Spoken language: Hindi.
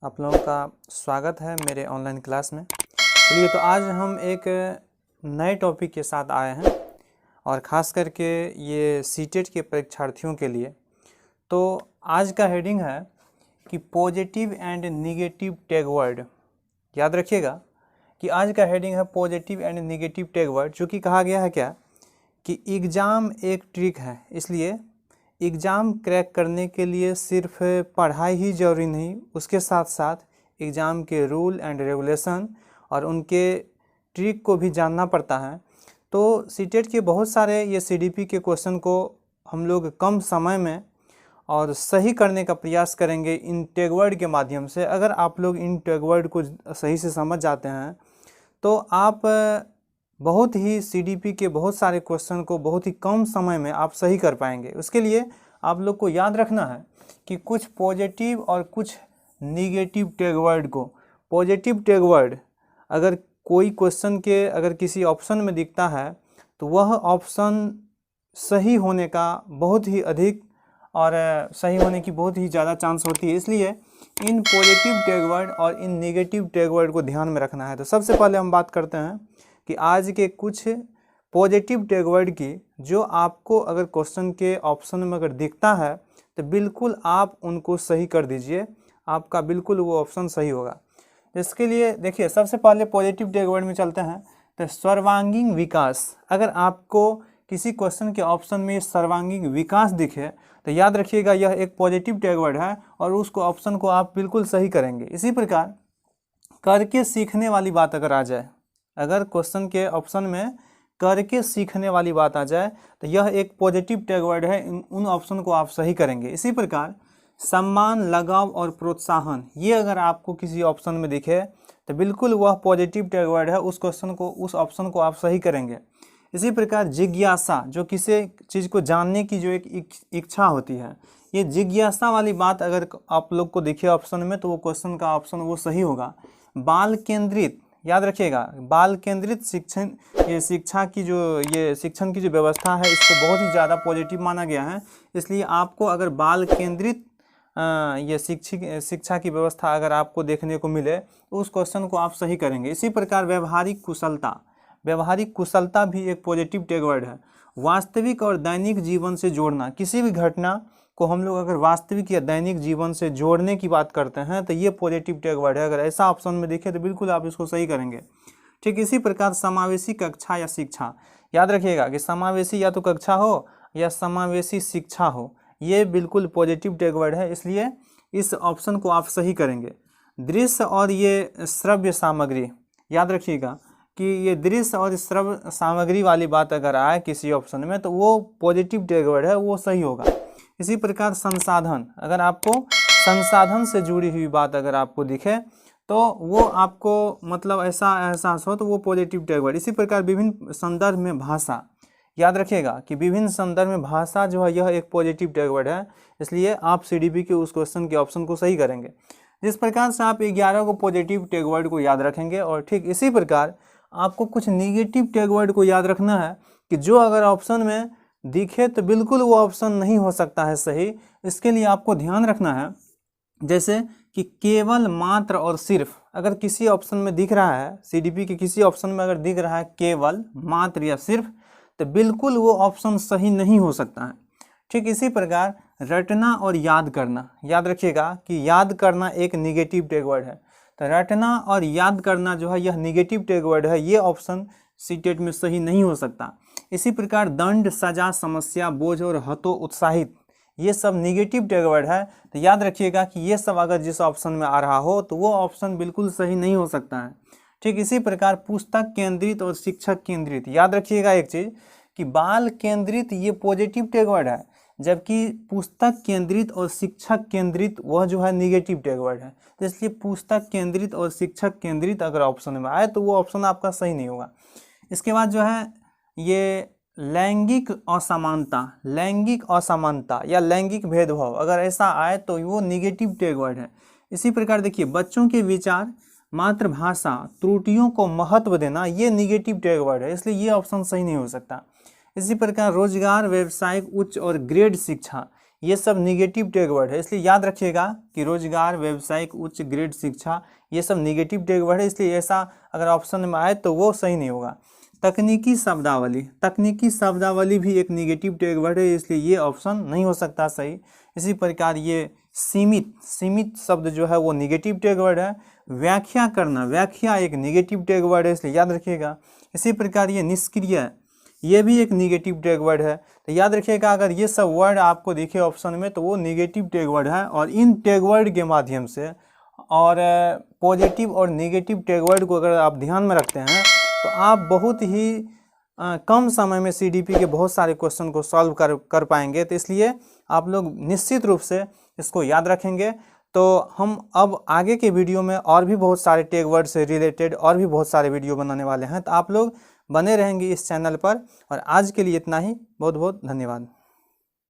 आप लोगों का स्वागत है मेरे ऑनलाइन क्लास में। चलिए तो आज हम एक नए टॉपिक के साथ आए हैं और ख़ास करके ये सीटेट के परीक्षार्थियों के लिए। तो आज का हेडिंग है कि positive and negative tag word. याद रखिएगा कि आज का हेडिंग है positive and negative tag word, चूँकि कहा गया है क्या कि एग्ज़ाम एक ट्रिक है, इसलिए एग्ज़ाम क्रैक करने के लिए सिर्फ पढ़ाई ही ज़रूरी नहीं, उसके साथ साथ एग्ज़ाम के रूल एंड रेगुलेशन और उनके ट्रिक को भी जानना पड़ता है। तो सीटेट के बहुत सारे ये सीडीपी के क्वेश्चन को हम लोग कम समय में और सही करने का प्रयास करेंगे इन टैग वर्ड के माध्यम से। अगर आप लोग इन टैग वर्ड को सही से समझ जाते हैं तो आप बहुत ही सीडीपी के बहुत सारे क्वेश्चन को बहुत ही कम समय में आप सही कर पाएंगे। उसके लिए आप लोग को याद रखना है कि कुछ पॉजिटिव और कुछ निगेटिव टैग वर्ड को, पॉजिटिव टैग वर्ड अगर कोई क्वेश्चन के अगर किसी ऑप्शन में दिखता है तो वह ऑप्शन सही होने का बहुत ही अधिक और सही होने की बहुत ही ज़्यादा चांस होती है, इसलिए इन पॉजिटिव टैग वर्ड और इन नेगेटिव टैग वर्ड को ध्यान में रखना है। तो सबसे पहले हम बात करते हैं कि आज के कुछ पॉजिटिव टैग वर्ड की जो आपको अगर क्वेश्चन के ऑप्शन में अगर दिखता है तो बिल्कुल आप उनको सही कर दीजिए, आपका बिल्कुल वो ऑप्शन सही होगा। इसके लिए देखिए सबसे पहले पॉजिटिव टैग वर्ड में चलते हैं। तो सर्वांगीण विकास, अगर आपको किसी क्वेश्चन के ऑप्शन में सर्वांगीण विकास दिखे तो याद रखिएगा यह एक पॉजिटिव टैग वर्ड है और उसको ऑप्शन को आप बिल्कुल सही करेंगे। इसी प्रकार करके सीखने वाली बात अगर आ जाए, अगर क्वेश्चन के ऑप्शन में करके सीखने वाली बात आ जाए तो यह एक पॉजिटिव टैग वर्ड है, उन ऑप्शन को आप सही करेंगे। इसी प्रकार सम्मान, लगाव और प्रोत्साहन, ये अगर आपको किसी ऑप्शन में दिखे तो बिल्कुल वह पॉजिटिव टैग वर्ड है, उस क्वेश्चन को, उस ऑप्शन को आप सही करेंगे। इसी प्रकार जिज्ञासा, जो किसी चीज़ को जानने की जो एक इच्छा होती है, ये जिज्ञासा वाली बात अगर आप लोग को दिखे ऑप्शन में तो वो क्वेश्चन का ऑप्शन वो सही होगा। बाल केंद्रित, याद रखिएगा बाल केंद्रित शिक्षण, ये शिक्षा की जो ये शिक्षण की जो व्यवस्था है इसको बहुत ही ज़्यादा पॉजिटिव माना गया है, इसलिए आपको अगर बाल केंद्रित ये शिक्षा की व्यवस्था अगर आपको देखने को मिले तो उस क्वेश्चन को आप सही करेंगे। इसी प्रकार व्यवहारिक कुशलता, व्यवहारिक कुशलता भी एक पॉजिटिव टैग वर्ड है। वास्तविक और दैनिक जीवन से जोड़ना, किसी भी घटना को हम लोग अगर वास्तविक या दैनिक जीवन से जोड़ने की बात करते हैं तो ये पॉजिटिव टैग वर्ड है, अगर ऐसा ऑप्शन में दिखे तो बिल्कुल आप इसको सही करेंगे। ठीक इसी प्रकार समावेशी कक्षा या शिक्षा, याद रखिएगा कि समावेशी या तो कक्षा हो या समावेशी शिक्षा हो, ये बिल्कुल पॉजिटिव टैग वर्ड है, इसलिए इस ऑप्शन को आप सही करेंगे। दृश्य और ये श्रव्य सामग्री, याद रखिएगा कि ये दृश्य और श्रव्य सामग्री वाली बात अगर आए किसी ऑप्शन में तो वो पॉजिटिव टैग वर्ड है, वो सही होगा। इसी प्रकार संसाधन, अगर आपको संसाधन से जुड़ी हुई बात अगर आपको दिखे तो वो आपको मतलब ऐसा एहसास हो तो वो पॉजिटिव टैग वर्ड। इसी प्रकार विभिन्न संदर्भ में भाषा, याद रखिएगा कि विभिन्न संदर्भ में भाषा जो है यह एक पॉजिटिव टैग वर्ड है, इसलिए आप सीडीपी के उस क्वेश्चन के ऑप्शन को सही करेंगे। जिस प्रकार से आप 11 को पॉजिटिव टैग वर्ड को याद रखेंगे और ठीक इसी प्रकार आपको कुछ निगेटिव टैग वर्ड को याद रखना है कि जो अगर ऑप्शन में दिखे तो बिल्कुल वो ऑप्शन नहीं हो सकता है सही। इसके लिए आपको ध्यान रखना है जैसे कि केवल, मात्र और सिर्फ, अगर किसी ऑप्शन में दिख रहा है, सीडीपी के किसी ऑप्शन में अगर दिख रहा है केवल, मात्र या सिर्फ, तो बिल्कुल वो ऑप्शन सही नहीं हो सकता है। ठीक इसी प्रकार रटना और याद करना, याद रखिएगा कि याद करना एक निगेटिव टैग वर्ड है, तो रटना और याद करना जो है यह निगेटिव टैग वर्ड है, ये ऑप्शन सीटेट में सही नहीं हो सकता। इसी प्रकार दंड, सजा, समस्या, बोझ और हतोत्साहित, ये सब निगेटिव टैग वर्ड है, तो याद रखिएगा कि ये सब अगर जिस ऑप्शन में आ रहा हो तो वो ऑप्शन बिल्कुल सही नहीं हो सकता है। ठीक इसी प्रकार पुस्तक केंद्रित और शिक्षक केंद्रित, याद रखिएगा एक चीज़ कि बाल केंद्रित ये पॉजिटिव टैग वर्ड है, जबकि पुस्तक केंद्रित और शिक्षक केंद्रित वह जो है निगेटिव टैग वर्ड है। तो इसलिए पुस्तक केंद्रित और शिक्षक केंद्रित अगर ऑप्शन में आए तो वो ऑप्शन आपका सही नहीं होगा। इसके बाद जो है ये लैंगिक असमानता, लैंगिक असमानता या लैंगिक भेदभाव अगर ऐसा आए तो वो निगेटिव टैग वर्ड है। इसी प्रकार देखिए बच्चों के विचार, मातृभाषा, त्रुटियों को महत्व देना, ये निगेटिव टैग वर्ड है, इसलिए ये ऑप्शन सही नहीं हो सकता। इसी प्रकार रोजगार, व्यवसायिक, उच्च और ग्रेड शिक्षा, ये सब निगेटिव टैग वर्ड है, इसलिए याद रखिएगा कि रोजगार, व्यवसायिक, उच्च ग्रेड शिक्षा, ये सब निगेटिव टैग वर्ड है, इसलिए ऐसा अगर ऑप्शन में आए तो वो सही नहीं होगा। तकनीकी शब्दावली, तकनीकी शब्दावली भी एक निगेटिव टैग वर्ड है, इसलिए ये ऑप्शन नहीं हो सकता सही। इसी प्रकार ये सीमित, सीमित शब्द जो है वो निगेटिव टैग वर्ड है। व्याख्या करना, व्याख्या एक निगेटिव टैग वर्ड है, इसलिए याद रखिएगा। इसी प्रकार ये निष्क्रिय, ये भी एक निगेटिव टैग वर्ड है, तो याद रखिएगा अगर ये सब वर्ड आपको दिखे ऑप्शन में तो वो निगेटिव टैग वर्ड है। और इन टैग वर्ड के माध्यम से और पॉजिटिव और नेगेटिव टैग वर्ड को अगर आप ध्यान में रखते हैं तो आप बहुत ही कम समय में सीडीपी के बहुत सारे क्वेश्चन को सॉल्व कर पाएंगे। तो इसलिए आप लोग निश्चित रूप से इसको याद रखेंगे। तो हम अब आगे के वीडियो में और भी बहुत सारे टैग वर्ड से रिलेटेड और भी बहुत सारे वीडियो बनाने वाले हैं, तो आप लोग बने रहेंगे इस चैनल पर। और आज के लिए इतना ही, बहुत बहुत धन्यवाद।